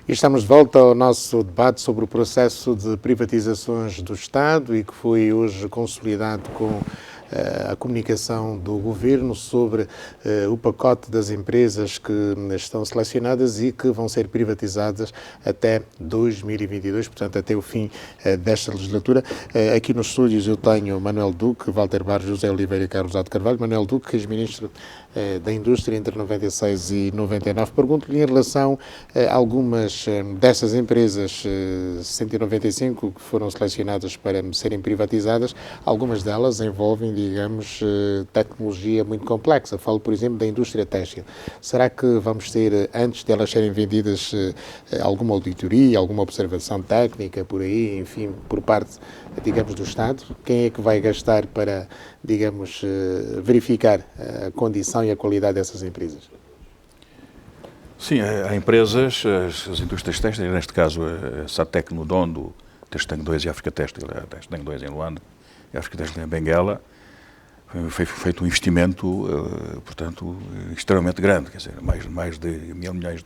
E estamos de volta ao nosso debate sobre o processo de privatizações do Estado e que foi hoje consolidado com a comunicação do Governo sobre o pacote das empresas que estão selecionadas e que vão ser privatizadas até 2022, portanto até o fim desta legislatura. Aqui nos estúdios eu tenho Manuel Duque, Walter Barros, José Oliveira e Carlos Aldo Carvalho. Manuel Duque, ex-ministro da Indústria entre 96 e 99. Pergunto-lhe em relação a algumas dessas empresas 195 que foram selecionadas para serem privatizadas, algumas delas envolvem, digamos, tecnologia muito complexa. Falo, por exemplo, da indústria têxtil. Será que vamos ter, antes de elas serem vendidas, alguma auditoria, alguma observação técnica por aí, enfim, por parte, digamos, do Estado? Quem é que vai gastar para, digamos, verificar a condição e a qualidade dessas empresas? Sim, há empresas, as indústrias têxteis, neste caso a SATEC no Dondo, Testang 2 e África Têxtil, a Testang 2 em Luanda e a África Têxtil em Benguela, foi feito um investimento, portanto, extremamente grande, quer dizer, mais de $1.000 milhões.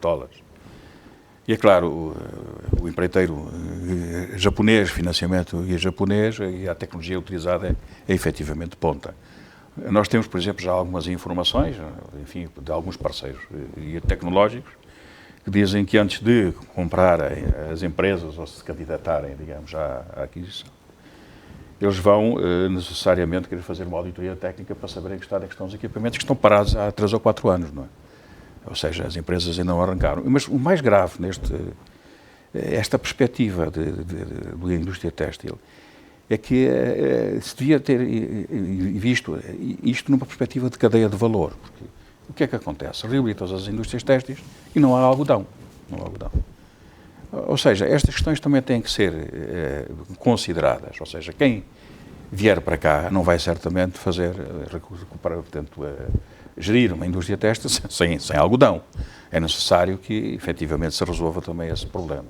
E é claro, o empreiteiro japonês, financiamento japonês e a tecnologia utilizada é efetivamente ponta. Nós temos, por exemplo, já algumas informações, enfim, de alguns parceiros tecnológicos que dizem que antes de comprarem as empresas ou se candidatarem, digamos, à aquisição, eles vão necessariamente querer fazer uma auditoria técnica para saberem que estão os equipamentos que estão parados há 3 ou 4 anos, não é? Ou seja, as empresas ainda não arrancaram. Mas o mais grave esta perspectiva da indústria têxtil é que se devia ter visto isto numa perspectiva de cadeia de valor. Porque o que é que acontece? Reabilitam as indústrias têxteis e não há algodão. Não há algodão. Ou seja, estas questões também têm que ser consideradas. Ou seja, quem vier para cá não vai certamente portanto, gerir uma indústria têxtil sem algodão. É necessário que, efetivamente, se resolva também esse problema.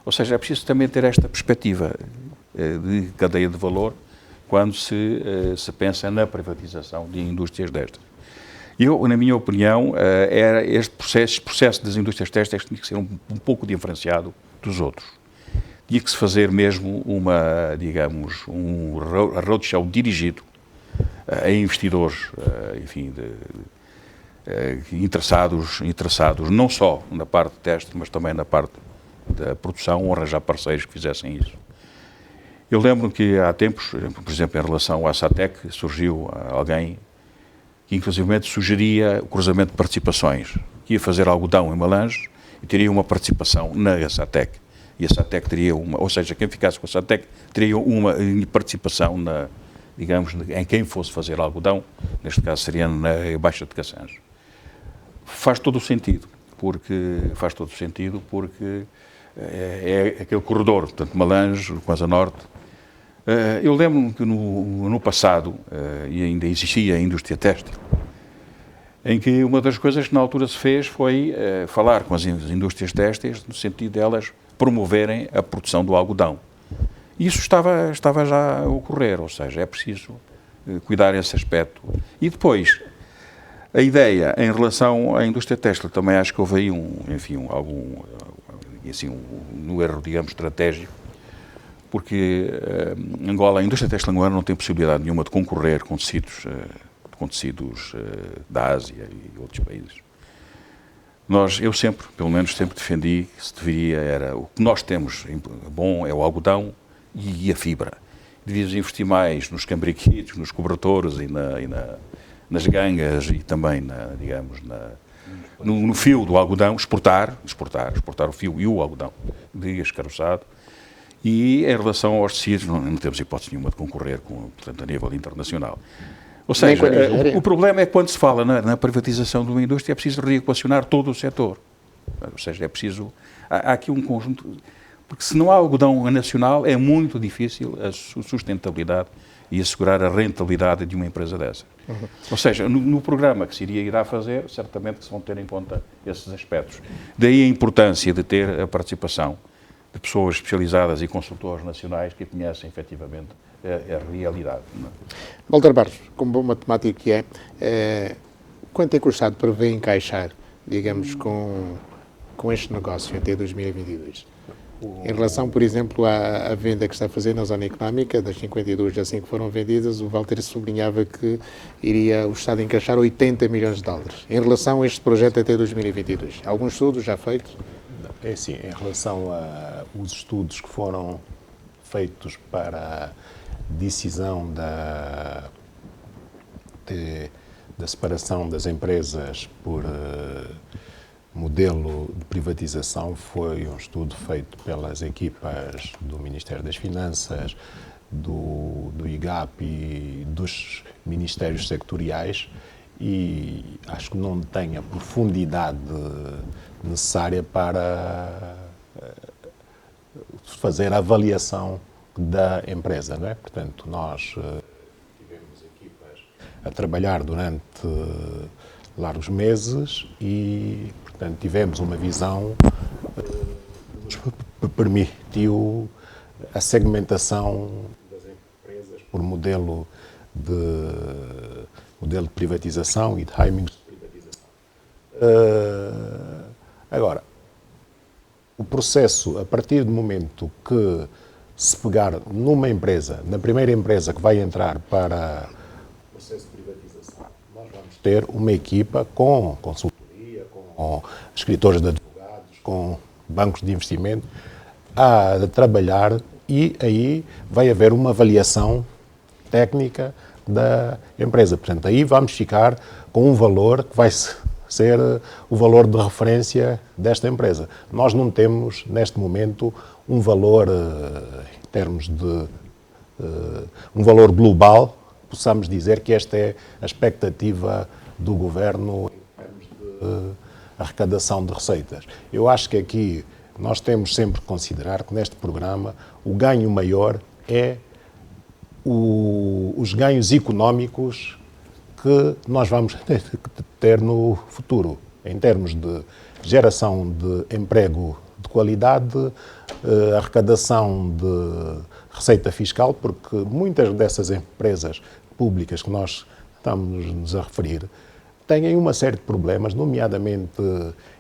Ou seja, é preciso também ter esta perspectiva de cadeia de valor quando se pensa na privatização de indústrias destas. Eu, na minha opinião, este processo das indústrias têxteis tinha que ser um pouco diferenciado dos outros. Tinha que se fazer mesmo digamos, um roadshow dirigido a investidores, enfim, interessados não só na parte de teste, mas também na parte da produção, ou arranjar parceiros que fizessem isso. Eu lembro que há tempos, por exemplo, em relação à SATEC, surgiu alguém que inclusivamente sugeria o cruzamento de participações, que ia fazer algodão em Malange e teria uma participação na SATEC. E a SATEC teria ou seja, quem ficasse com a SATEC teria uma participação digamos, em quem fosse fazer algodão, neste caso seria na Baixa de Cassange. Faz todo o sentido, porque é aquele corredor, portanto, Malange, Coisa Norte. Eu lembro-me que no passado, e ainda existia a indústria têxtil, em que uma das coisas que na altura se fez foi falar com as indústrias têxteis no sentido delas promoverem a produção do algodão. Isso estava já a ocorrer, ou seja, é preciso cuidar desse aspecto. E depois, a ideia em relação à indústria têxtil, também acho que houve aí no erro, digamos, estratégico, porque Angola, a indústria têxtil angolana não tem possibilidade nenhuma de concorrer com tecidos da Ásia e outros países. Eu pelo menos sempre defendi que se deveria, o que nós temos bom é o algodão e a fibra. Devíamos investir mais nos cambriquitos, nos cobertores e nas gangas e também, no fio do algodão, exportar o fio e o algodão de escaroçado. E em relação aos tecidos, não temos hipótese nenhuma de concorrer portanto, a nível internacional. Ou seja, o problema é que quando se fala na privatização de uma indústria é preciso reequacionar todo o setor. Ou seja, é preciso... Há aqui um conjunto... Porque se não há algodão nacional, é muito difícil a sustentabilidade e assegurar a rentabilidade de uma empresa dessa. Uhum. Ou seja, no programa que se irá fazer, certamente que se vão ter em conta esses aspectos. Daí a importância de ter a participação de pessoas especializadas e consultores nacionais que conhecem efetivamente a realidade. Não é? Walter Barros, como bom matemático que quanto é que o Estado prevê encaixar, digamos, com com este negócio até 2022? Em relação, por exemplo, à venda que está a fazer na zona económica, das 52 assim que foram vendidas, o Walter sublinhava que iria o Estado encaixar 80 milhões de dólares. Em relação a este projeto até 2022, alguns estudos já feitos? É assim, em relação aos estudos que foram feitos para a decisão da separação das empresas por modelo de privatização, foi um estudo feito pelas equipas do Ministério das Finanças, do IGAP e dos ministérios sectoriais, e acho que não tem a profundidade necessária para fazer a avaliação da empresa, não é? Portanto, nós tivemos equipas a trabalhar durante largos meses e, portanto, tivemos uma visão que nos permitiu a segmentação das empresas por modelo de privatização e timing de privatização. Agora, o processo, a partir do momento que se pegar numa empresa, na primeira empresa que vai entrar para o processo de privatização, nós vamos ter uma equipa com consultoria, com escritores de advogados, com bancos de investimento, a trabalhar, e aí vai haver uma avaliação técnica da empresa. Portanto, aí vamos ficar com um valor que vai ser o valor de referência desta empresa. Nós não temos, neste momento, um valor, em termos de um valor global, possamos dizer que esta é a expectativa do Governo em termos de arrecadação de receitas. Eu acho que aqui nós temos sempre que considerar que neste programa o ganho maior é os ganhos económicos que nós vamos ter no futuro, em termos de geração de emprego de qualidade, arrecadação de receita fiscal, porque muitas dessas empresas públicas que nós estamos a referir têm uma série de problemas, nomeadamente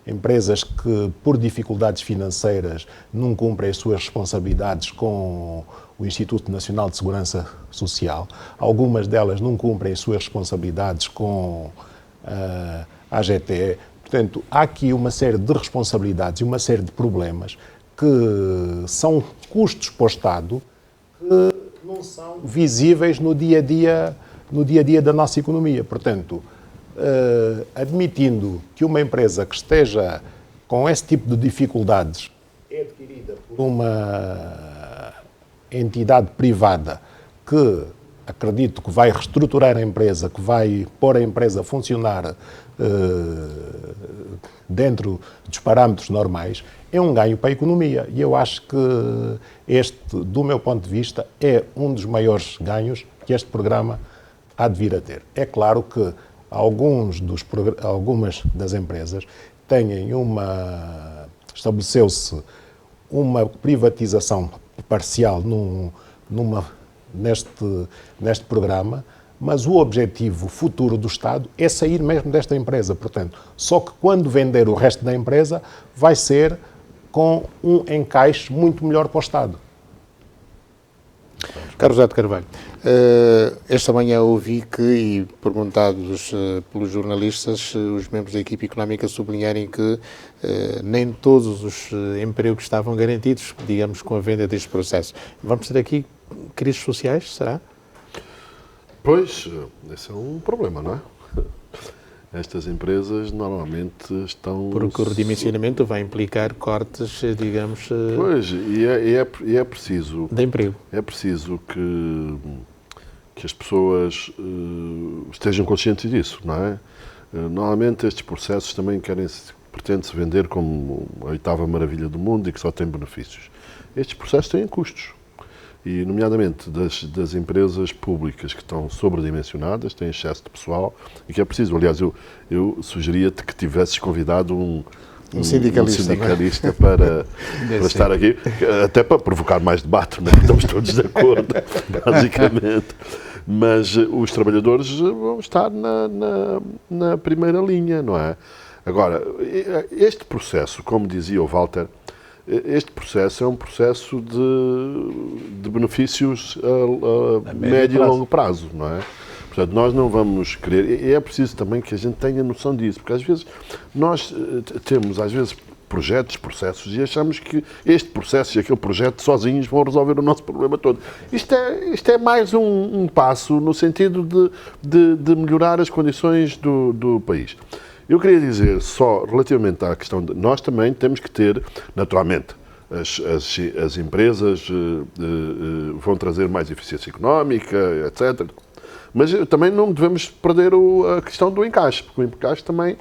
empresas que, por dificuldades financeiras, não cumprem as suas responsabilidades com o Instituto Nacional de Segurança Social. Algumas delas não cumprem as suas responsabilidades com a AGTE. Portanto, há aqui uma série de responsabilidades e uma série de problemas que são custos para o Estado que não são visíveis no dia a dia da nossa economia. Portanto, admitindo que uma empresa que esteja com esse tipo de dificuldades é adquirida por uma entidade privada que acredito que vai reestruturar a empresa, que vai pôr a empresa a funcionar dentro dos parâmetros normais, é um ganho para a economia. E eu acho que este, do meu ponto de vista, é um dos maiores ganhos que este programa há de vir a ter. É claro que algumas das empresas estabeleceu-se uma privatização parcial neste programa, mas o objetivo futuro do Estado é sair mesmo desta empresa. Portanto, só que quando vender o resto da empresa vai ser com um encaixe muito melhor para o Estado. Carlos José de Carvalho, esta manhã ouvi que, e perguntados pelos jornalistas, os membros da equipe económica sublinharem que nem todos os empregos estavam garantidos, digamos, com a venda deste processo. Vamos ter aqui crises sociais, será? Pois, esse é um problema, não é? Estas empresas normalmente estão... Porque o redimensionamento vai implicar cortes, digamos... Pois, e é preciso... De emprego. É preciso que as pessoas estejam conscientes disso, não é? Normalmente estes processos também pretende-se vender como a oitava maravilha do mundo e que só tem benefícios. Estes processos têm custos. E, nomeadamente, das empresas públicas que estão sobredimensionadas, têm excesso de pessoal e que é preciso. Aliás, eu sugeria-te que tivesses convidado um sindicalista para estar aqui, até para provocar mais debate, não é? Estamos todos de acordo, basicamente. Mas os trabalhadores vão estar na primeira linha, não é? Agora, este processo, como dizia o Walter, este processo é um processo de benefícios a médio e longo prazo, não é? Portanto, nós não vamos querer, e é preciso também que a gente tenha noção disso, porque às vezes nós temos, projetos, processos, e achamos que este processo e aquele projeto sozinhos vão resolver o nosso problema todo. Isto é mais um passo no sentido de melhorar as condições do país. Eu queria dizer só, relativamente à questão de... Nós também temos que ter, naturalmente, as empresas vão trazer mais eficiência económica, etc., mas também não devemos perder a questão do encaixe, porque o encaixe também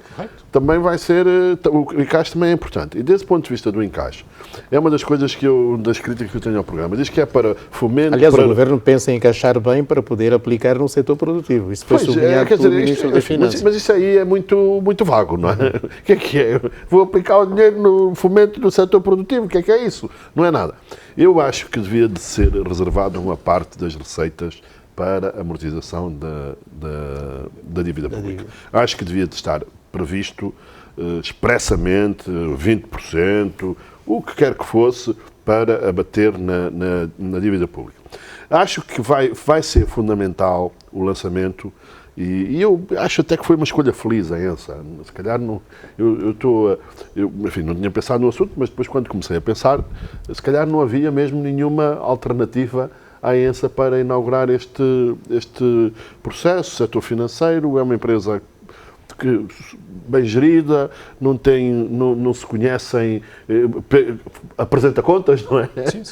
vai ser... O encaixe também é importante. E desse ponto de vista do encaixe, é uma das coisas das críticas que eu tenho ao programa. Diz que é para fomento... Aliás, o Governo pensa em encaixar bem para poder aplicar no setor produtivo. Isso foi sublinhado pelo Ministro das Finanças. Mas isso aí é muito vago, não é? O que é? Vou aplicar o dinheiro no fomento do setor produtivo? O que é isso? Não é nada. Eu acho que devia de ser reservada uma parte das receitas para a amortização da dívida pública. Acho que devia de estar previsto expressamente 20%, o que quer que fosse, para abater na dívida pública. Acho que vai ser fundamental o lançamento, e eu acho até que foi uma escolha feliz a ENSA. Se calhar não, enfim, não tinha pensado no assunto, mas depois quando comecei a pensar, se calhar não havia mesmo nenhuma alternativa à ENSA para inaugurar este processo. O setor financeiro é uma empresa bem gerida, não se conhecem, apresenta contas, não é? Sim.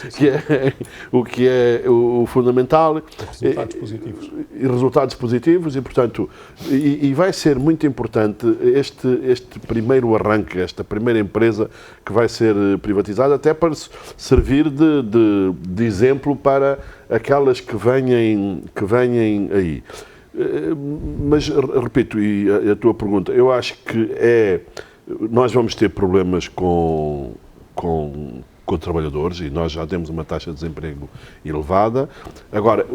Que é o fundamental. Resultados positivos. E resultados positivos, e portanto, e vai ser muito importante este primeiro arranque, esta primeira empresa que vai ser privatizada, até para servir de exemplo para aquelas que venhem aí. Mas, repito, e a tua pergunta, eu acho que nós vamos ter problemas com trabalhadores, e nós já temos uma taxa de desemprego elevada. Agora,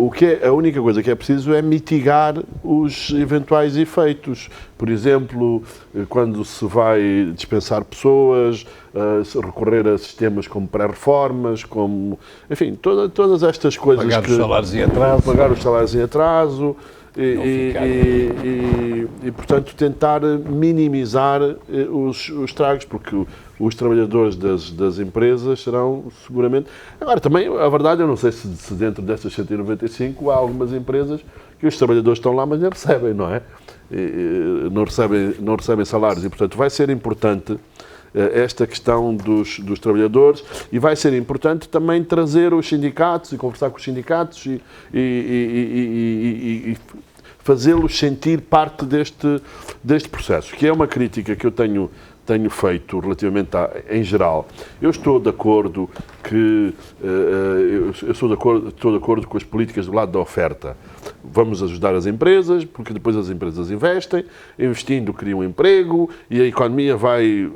a única coisa que é preciso é mitigar os eventuais efeitos. Por exemplo, quando se vai dispensar pessoas, recorrer a sistemas como pré-reformas, enfim, todas estas coisas. Pagar os salários em atraso. Pagar os salários em atraso. E, portanto, tentar minimizar os estragos, porque os trabalhadores das empresas serão seguramente... Agora, também, a verdade, eu não sei se dentro destas 195 há algumas empresas que os trabalhadores estão lá, mas não recebem, não é? Não recebem salários, e, portanto, vai ser importante esta questão dos trabalhadores, e vai ser importante também trazer os sindicatos e conversar com os sindicatos e fazê-los sentir parte deste processo, que é uma crítica que eu tenho feito relativamente em geral. Eu estou de acordo estou de acordo com as políticas do lado da oferta. Vamos ajudar as empresas, porque depois as empresas investem, investindo criam emprego, e a economia vai,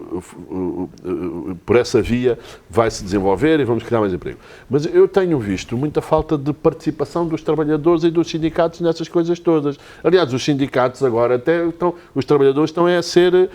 por essa via, vai se desenvolver e vamos criar mais emprego. Mas eu tenho visto muita falta de participação dos trabalhadores e dos sindicatos nessas coisas todas. Aliás, os sindicatos agora os trabalhadores estão a ser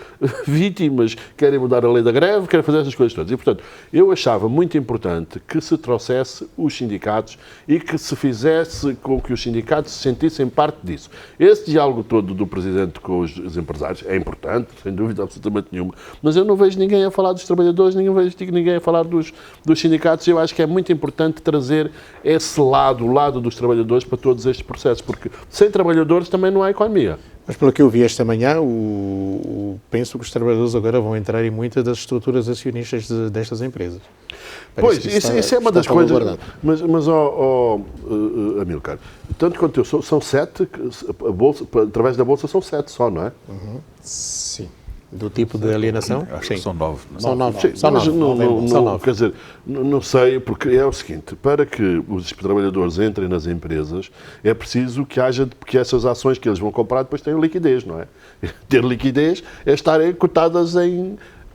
vítimas, querem mudar a lei da greve, querem fazer essas coisas todas. E, portanto, eu achava muito importante que se trouxesse os sindicatos e que se fizesse com que os sindicatos se sentissem parte disso. Esse diálogo todo do Presidente com os empresários é importante, sem dúvida absolutamente nenhuma, mas eu não vejo ninguém a falar dos trabalhadores, não vejo ninguém a falar dos sindicatos. Eu acho que é muito importante trazer esse lado, o lado dos trabalhadores, para todos estes processos, porque sem trabalhadores também não há economia. Mas pelo que eu vi esta manhã, penso que os trabalhadores agora vão entrar em muitas das estruturas acionistas destas empresas. Pois, isso é uma das coisas. Mas Amílcar, tanto quanto eu são 7, a bolsa, através da Bolsa são 7 só, não é? Uhum. Sim. Do tipo de alienação? Acho que são 9. São 9. Sim, são 9. Quer dizer, não sei, porque é o seguinte, para que os trabalhadores entrem nas empresas, é preciso que essas ações que eles vão comprar depois tenham liquidez, não é? Ter liquidez é estarem cotadas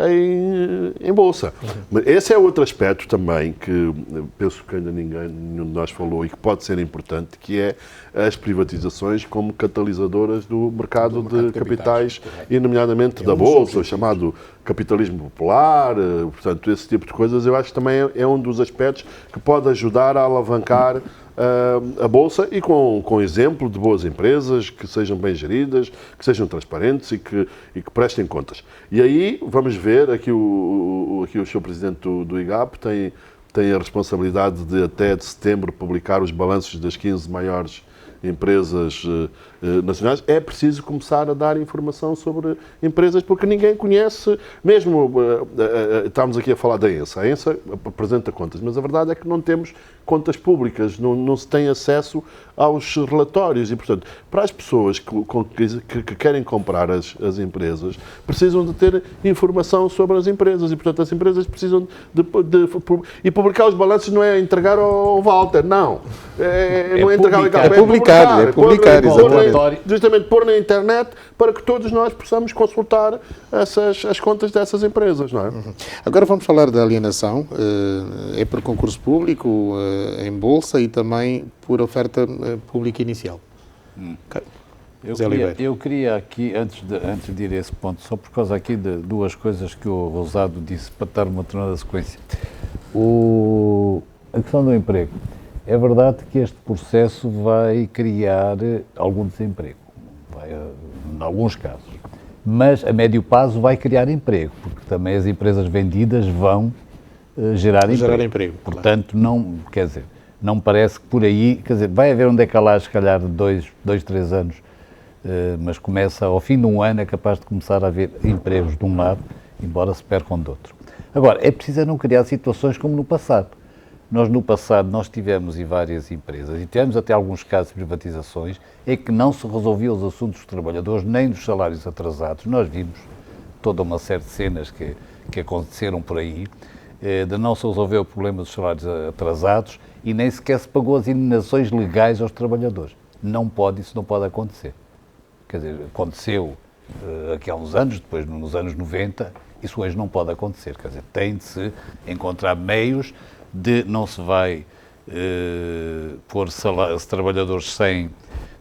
em bolsa. Mas esse é outro aspecto também que penso que ainda nenhum de nós falou e que pode ser importante, que é as privatizações como catalisadoras do mercado de capitais, e nomeadamente da bolsa, o chamado capitalismo popular, portanto, esse tipo de coisas, eu acho que também é um dos aspectos que pode ajudar a alavancar a Bolsa, e com exemplo de boas empresas que sejam bem geridas, que sejam transparentes e que prestem contas. E aí vamos ver, aqui o Sr. Presidente do IGAP tem a responsabilidade de até de setembro publicar os balanços das 15 maiores empresas nacionais. É preciso começar a dar informação sobre empresas, porque ninguém conhece, mesmo estamos aqui a falar da ENSA. A ENSA apresenta contas, mas a verdade é que não temos contas públicas, não se tem acesso aos relatórios e, portanto, para as pessoas que querem comprar as empresas, precisam de ter informação sobre as empresas e, portanto, as empresas precisam e publicar os balanços não é entregar ao Walter, não. Não é entregar ao IGAP, é publicar, justamente pôr na internet para que todos nós possamos consultar as contas dessas empresas, não é? Agora vamos falar da alienação. É por concurso público, em bolsa e também por oferta pública inicial. Eu queria aqui, antes de ir a esse ponto, só por causa aqui de duas coisas que o Rosado disse, para dar uma determinada sequência. A questão do emprego. É verdade que este processo vai criar algum desemprego, em alguns casos, mas a médio prazo vai criar emprego, porque também as empresas vendidas vão gerar emprego. Portanto, não me parece que por aí, vai haver um decalagem, se calhar, de 2, 3 anos, mas começa, ao fim de um ano, é capaz de começar a haver empregos de um lado, embora se percam de outro. Agora, é preciso não criar situações como no passado. No passado, tivemos várias empresas e tivemos até alguns casos de privatizações em que não se resolviam os assuntos dos trabalhadores, nem dos salários atrasados. Nós vimos toda uma série de cenas que aconteceram por aí, de não se resolver o problema dos salários atrasados e nem sequer se pagou as indenizações legais aos trabalhadores. Isso não pode acontecer. Quer dizer, aconteceu aqui há uns anos, depois nos anos 90, isso hoje não pode acontecer. Quer dizer, tem de se encontrar meios de não se vai pôr trabalhadores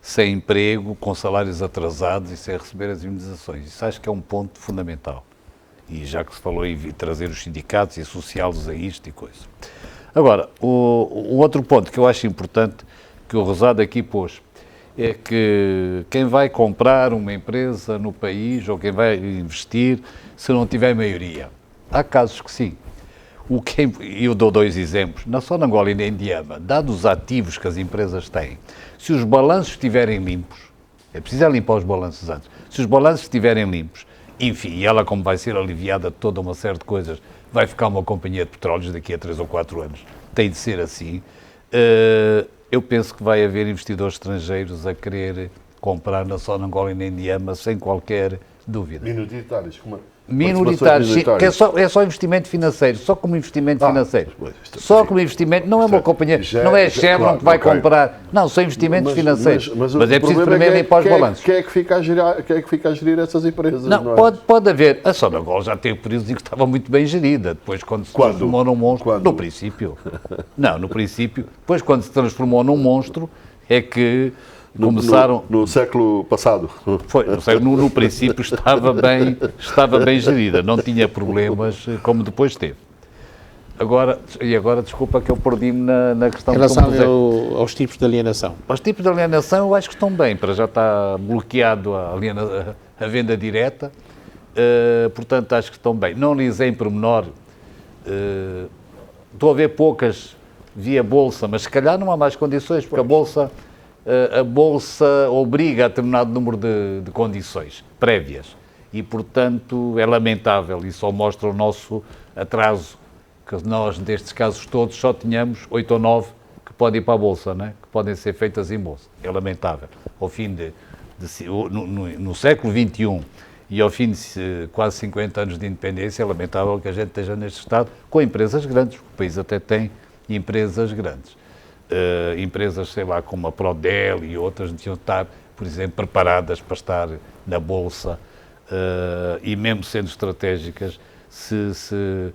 sem emprego, com salários atrasados e sem receber as indenizações. Isso acho que é um ponto fundamental. E já que se falou em trazer os sindicatos e associá-los a isto e coisa. Agora, o outro ponto que eu acho importante, que o Rosado aqui pôs, é que quem vai comprar uma empresa no país ou quem vai investir, se não tiver maioria. Há casos que sim. Eu dou 2 exemplos. Não só na Angola e na Indiama, dados os ativos que as empresas têm, se os balanços estiverem limpos, é preciso limpar os balanços antes, se os balanços estiverem limpos, enfim, e ela, como vai ser aliviada de toda uma série de coisas, vai ficar uma companhia de petróleos daqui a 3 ou 4 anos. Tem de ser assim. Eu penso que vai haver investidores estrangeiros a querer comprar não só na Angola e na Indiama, sem qualquer dúvida. Minoritários, como minoritários, que é só investimento financeiro, só como investimento financeiro. Só como investimento, não é uma companhia, não é a Chevron que vai comprar, não, são investimentos financeiros. Mas é preciso primeiro limpar os balanços. Quem é que fica a gerir essas empresas? Não, pode haver. A Sonangol já teve períodos em que estava muito bem gerida, depois quando se transformou num monstro, no princípio. Não, no princípio, depois quando se transformou num monstro, é que começaram... No século passado. Foi, no princípio estava bem gerida, não tinha problemas como depois teve. Agora, desculpa que eu perdi-me na questão... Em relação aos tipos de alienação. Os tipos de alienação eu acho que estão bem, para já está bloqueado a venda direta, portanto acho que estão bem. Não lisei em pormenor, estou a ver poucas via Bolsa, mas se calhar não há mais condições, porque a Bolsa obriga a determinado número de condições prévias e, portanto, é lamentável e só mostra o nosso atraso, que nós, destes casos todos, só tínhamos 8 ou 9 que podem ir para a Bolsa, não é? Que podem ser feitas em Bolsa. É lamentável. Ao fim no século XXI e ao fim de quase 50 anos de independência, é lamentável que a gente esteja neste estado com empresas grandes. O país até tem empresas grandes. Empresas, sei lá, como a Prodel e outras, deviam estar, por exemplo, preparadas para estar na Bolsa e mesmo sendo estratégicas, se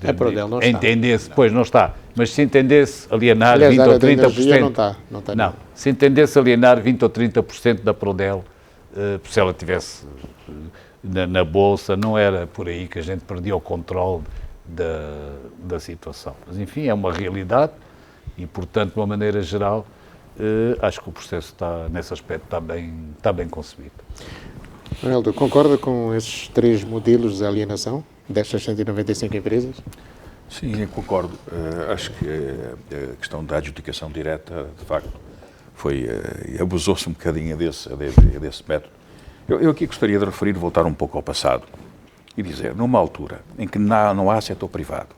A Prodel não está. entendesse, pois não está, mas se entendesse alienar Aliás, 20 a ou área da 30%, energia não está. Não está não, se entendesse alienar 20 ou 30% da Prodel, se ela tivesse na Bolsa, não era por aí que a gente perdia o controle da situação. Mas, enfim, é uma realidade e, portanto, de uma maneira geral, acho que o processo está, nesse aspecto, está bem concebido. Ronaldo, concorda com esses 3 modelos de alienação destas 195 empresas? Sim, eu concordo. Acho que a questão da adjudicação direta, de facto, abusou-se um bocadinho desse método. Eu aqui gostaria de referir, voltar um pouco ao passado e dizer, numa altura em que não há setor privado,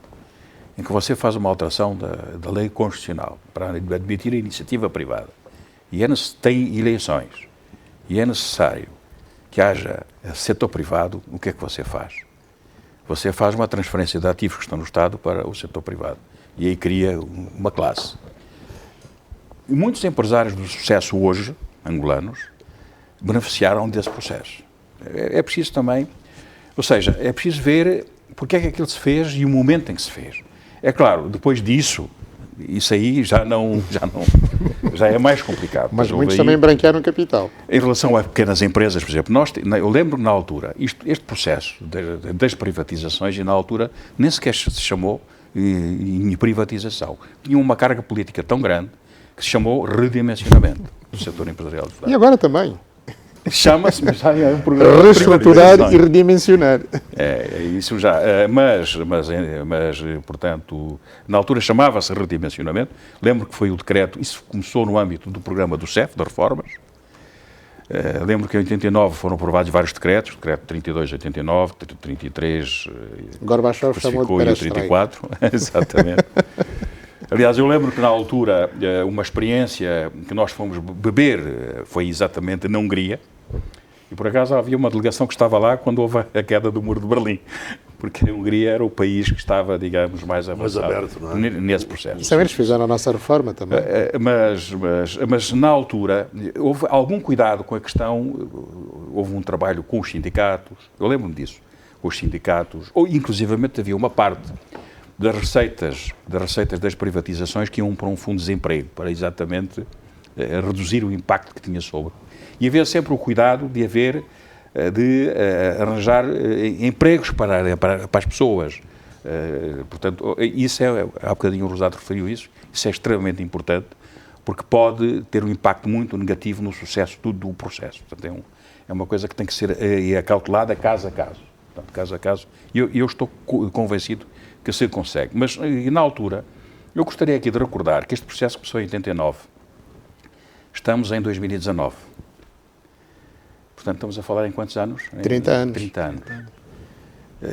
em que você faz uma alteração da lei constitucional para admitir a iniciativa privada e tem eleições e é necessário que haja setor privado, o que é que você faz? Você faz uma transferência de ativos que estão no Estado para o setor privado e aí cria uma classe. E muitos empresários do sucesso hoje, angolanos, beneficiaram desse processo. É preciso também, ou seja, é preciso ver porque é que aquilo se fez e o momento em que se fez. É claro, depois disso, isso aí já é mais complicado. Mas muitos também branquearam capital. Em relação a pequenas empresas, por exemplo, eu lembro na altura, este processo das privatizações, e na altura nem sequer se chamou em privatização. Tinha uma carga política tão grande que se chamou redimensionamento do setor empresarial do Estado. E agora também. Chama-se, mas já é um programa de reestruturar privatização. e redimensionar. Isso já. Mas, portanto, na altura chamava-se redimensionamento. Lembro que foi o decreto, isso começou no âmbito do programa do CEF, de reformas. Lembro que em 89 foram aprovados vários decretos, decreto 32 de 89, 33, Gorbachev chamou de e o 34, exatamente. Aliás, eu lembro que na altura uma experiência que nós fomos beber foi exatamente na Hungria, e por acaso havia uma delegação que estava lá quando houve a queda do Muro de Berlim, porque a Hungria era o país que estava, digamos, mais avançado, mais aberto, não é? Nesse processo. Isso eles fizeram a nossa reforma também. Mas na altura houve algum cuidado com a questão, houve um trabalho com os sindicatos, eu lembro-me disso, com os sindicatos, ou inclusivamente havia uma parte das receitas das privatizações que iam para um fundo de desemprego, para exatamente reduzir o impacto que tinha sobre. E havia sempre o cuidado de arranjar empregos para as pessoas. Portanto, isso há bocadinho o Rosado referiu isso é extremamente importante, porque pode ter um impacto muito negativo no sucesso do processo. Portanto, é uma coisa que tem que ser acautelada caso a caso. Portanto, caso a caso. E eu estou convencido que se consegue. Mas, na altura, eu gostaria aqui de recordar que este processo começou em 89. Estamos em 2019. Portanto, estamos a falar em quantos anos? 30 anos. 30 anos.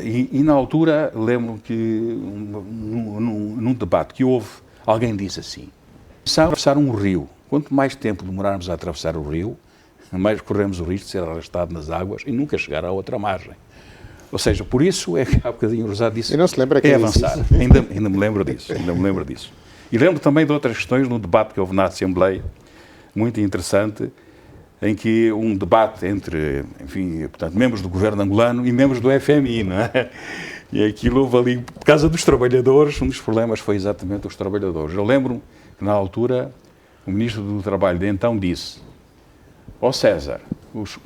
E na altura, lembro que num debate que houve, alguém disse assim: se atravessar um rio, quanto mais tempo demorarmos a atravessar o rio, mais corremos o risco de ser arrastado nas águas e nunca chegar à outra margem. Ou seja, por isso é que há bocadinho o Rosado disse, e não se lembra que avançar. Ainda me lembro disso, E lembro também de outras questões no debate que houve na Assembleia, muito interessante, em que um debate entre, enfim, portanto, membros do governo angolano e membros do FMI, não é? E aquilo houve ali, por causa dos trabalhadores, um dos problemas foi exatamente os trabalhadores. Eu lembro que, na altura, o Ministro do Trabalho de então disse: ó César, os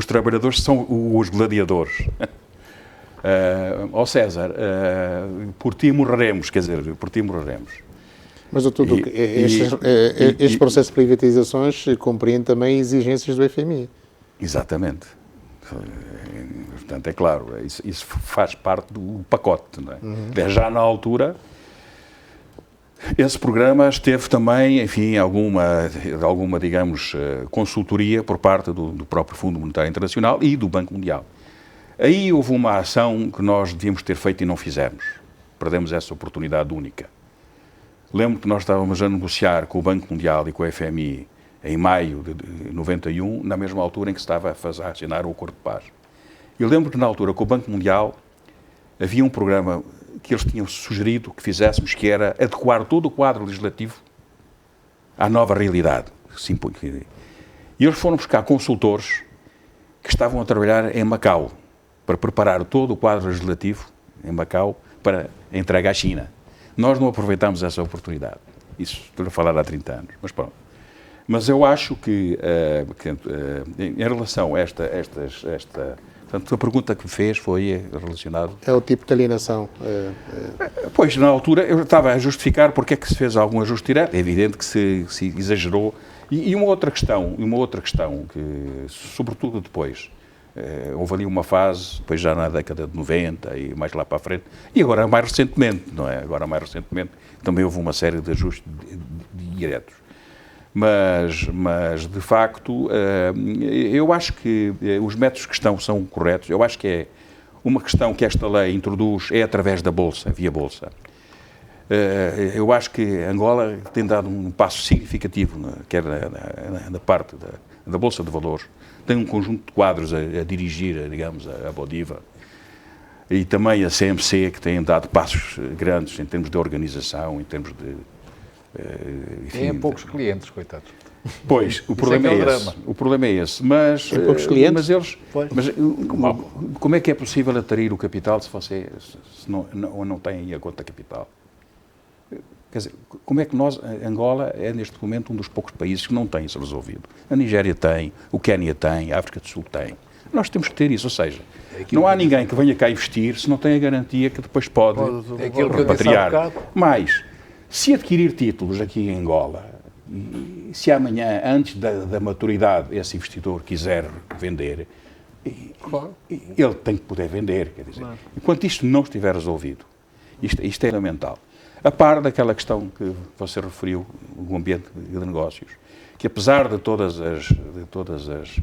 trabalhadores são os gladiadores. Ó César, por ti morreremos, quer dizer, por ti morreremos. Mas, doutor Duque, este processo de privatizações compreende também exigências do FMI. Exatamente. Portanto, é claro, isso faz parte do pacote, não é? Já na altura, esse programa esteve também, enfim, alguma, digamos, consultoria por parte do próprio Fundo Monetário Internacional e do Banco Mundial. Aí houve uma ação que nós devíamos ter feito e não fizemos. Perdemos essa oportunidade única. Lembro que nós estávamos a negociar com o Banco Mundial e com o FMI em maio de 91, na mesma altura em que se estava a assinar o Acordo de Paz. Eu lembro que na altura com o Banco Mundial havia um programa que eles tinham sugerido que fizéssemos, que era adequar todo o quadro legislativo à nova realidade. E eles foram buscar consultores que estavam a trabalhar em Macau, para preparar todo o quadro legislativo em Macau para a entrega à China. Nós não aproveitamos essa oportunidade. Isso estou a falar há 30 anos, mas pronto. Mas eu acho que, em relação a portanto, a pergunta que me fez foi relacionada... É o tipo de alienação. Pois, na altura, eu estava a justificar porque é que se fez algum ajuste direto. É evidente que se exagerou. E uma outra questão, que, sobretudo depois, houve ali uma fase, depois já na década de 90 e mais lá para a frente, e agora mais recentemente, não é? Agora mais recentemente também houve uma série de ajustes diretos. Mas de facto, eu acho que os métodos que são corretos. Eu acho que é uma questão que esta lei introduz é através da Bolsa, via Bolsa. Eu acho que Angola tem dado um passo significativo, quer na parte da Bolsa de Valores. Tem um conjunto de quadros a dirigir, digamos, a Bodiva. E também a CMC, que tem dado passos grandes em termos de organização, em termos de... Enfim, tem poucos clientes, coitados. Pois, o problema é esse. O problema é esse. Mas, tem poucos clientes? Mas eles... Mas, como é que é possível atrair o capital se você não tem a conta capital? Quer dizer, como é que Angola é neste momento um dos poucos países que não tem isso resolvido? A Nigéria tem, o Quénia tem, a África do Sul tem. Nós temos que ter isso, ou seja, não há ninguém que venha cá investir se não tem a garantia que depois pode repatriar. Mas, se adquirir títulos aqui em Angola, e se amanhã, antes da maturidade, esse investidor quiser vender, ele tem que poder vender, quer dizer. Enquanto isto não estiver resolvido, isto é fundamental. A par daquela questão que você referiu, o ambiente de negócios, que apesar de todas as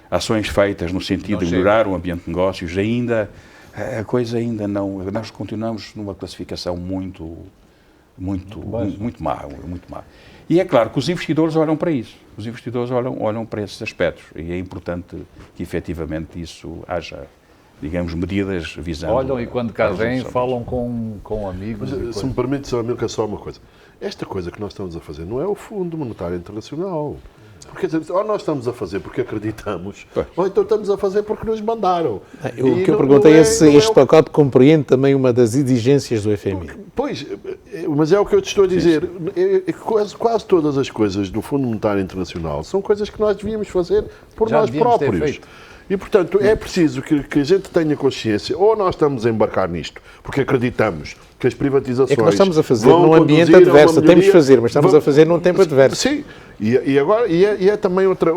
ações feitas no sentido de melhorar o ambiente de negócios, a coisa ainda não... Nós continuamos numa classificação muito má. E é claro que os investidores olham para isso. Os investidores olham para esses aspectos. E é importante que, efetivamente, isso haja, digamos, medidas visando... Olham e quando cá vêm, falam com amigos. Mas, se me permite, só uma coisa. Esta coisa que nós estamos a fazer não é o Fundo Monetário Internacional. Porque, ou nós estamos a fazer porque acreditamos, ou então estamos a fazer porque nos mandaram. O que eu perguntei é se este pacote compreende também uma das exigências do FMI. Pois, mas é o que eu te estou a dizer. Quase todas as coisas do Fundo Monetário Internacional são coisas que nós devíamos fazer por nós próprios. E, portanto, é preciso que a gente tenha consciência, ou nós estamos a embarcar nisto, porque acreditamos que as privatizações... É que nós estamos a fazer num ambiente adverso, temos de fazer, mas estamos a fazer num tempo adverso. Sim, e agora é também outra...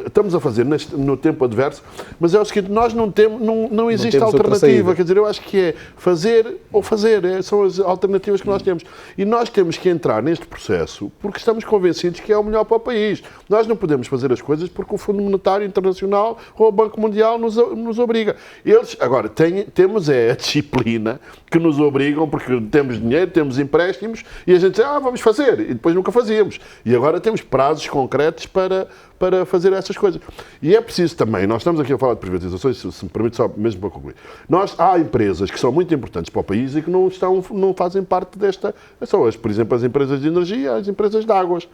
Estamos a fazer no tempo adverso, mas é o seguinte, nós não existe alternativa, quer dizer, eu acho que é fazer ou fazer, são as alternativas que nós temos. E nós temos que entrar neste processo porque estamos convencidos que é o melhor para o país. Nós não podemos fazer as coisas porque o Fundo Monetário Internacional ou o Banco Mundial nos obriga. Agora, temos a disciplina que nos obrigam, porque temos dinheiro, temos empréstimos, e a gente diz, vamos fazer, e depois nunca fazíamos. E agora temos prazos concretos para fazer essas coisas. E é preciso também, nós estamos aqui a falar de privatizações, se me permite só mesmo para concluir. Há empresas que são muito importantes para o país e que não fazem parte desta... São, por exemplo, as empresas de energia, as empresas de águas.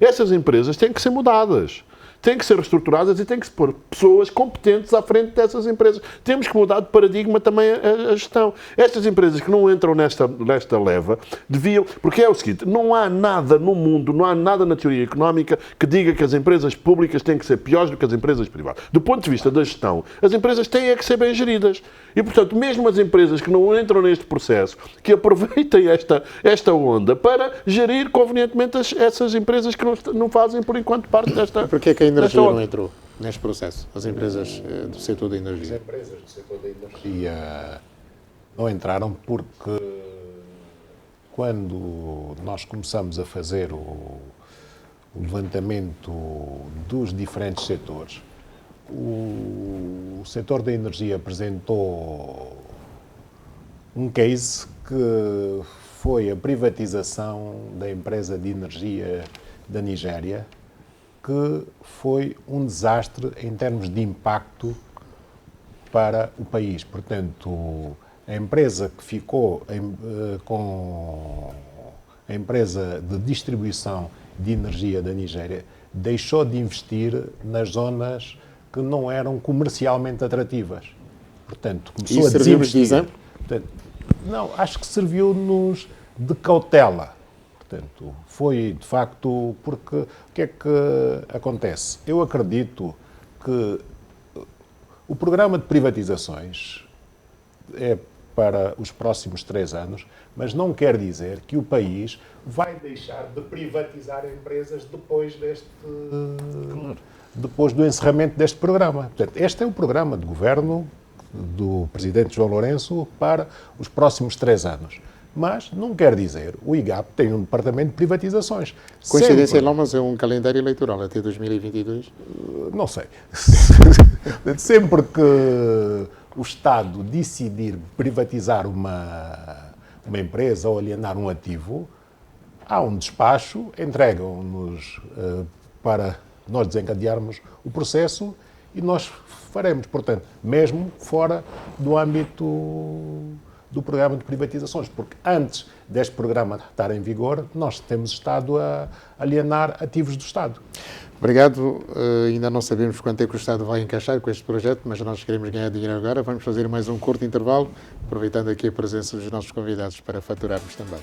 Essas empresas têm que ser mudadas. Têm que ser reestruturadas e têm que se pôr pessoas competentes à frente dessas empresas. Temos que mudar de paradigma também a gestão. Estas empresas que não entram nesta leva deviam... Porque é o seguinte, não há nada no mundo, não há nada na teoria económica que diga que as empresas públicas têm que ser piores do que as empresas privadas. Do ponto de vista da gestão, as empresas têm que ser bem geridas. E, portanto, mesmo as empresas que não entram neste processo, que aproveitem esta onda para gerir convenientemente essas empresas que não fazem, por enquanto, parte desta... Porquê que a energia não entrou neste processo? As empresas do setor da energia? As empresas do setor da energia não entraram porque quando nós começamos a fazer o levantamento dos diferentes setores, o setor da energia apresentou um case que foi a privatização da empresa de energia da Nigéria, que foi um desastre em termos de impacto para o país. Portanto, a empresa que ficou com a empresa de distribuição de energia da Nigéria deixou de investir nas zonas que não eram comercialmente atrativas. portanto, começou E a serviu-nos de desinvestir. exemplo? Portanto, não, acho que serviu-nos de cautela. Portanto, foi de facto porque o que é que acontece? Eu acredito que o programa de privatizações é para os próximos 3 anos, mas não quer dizer que o país vai deixar de privatizar empresas depois do encerramento deste programa. Portanto, este é o programa de governo do Presidente João Lourenço para os próximos 3 anos. Mas não quer dizer, o IGAP tem um departamento de privatizações. Coincidência não, mas é um calendário eleitoral até 2022. Não sei. Sempre que o Estado decidir privatizar uma empresa ou alienar um ativo, há um despacho, entregam-nos para nós desencadearmos o processo e nós faremos, portanto, mesmo fora do âmbito do programa de privatizações, porque antes deste programa estar em vigor, nós temos estado a alienar ativos do Estado. Obrigado. Ainda não sabemos quanto é que o Estado vai encaixar com este projeto, mas nós queremos ganhar dinheiro agora. Vamos fazer mais um curto intervalo, aproveitando aqui a presença dos nossos convidados para faturarmos também.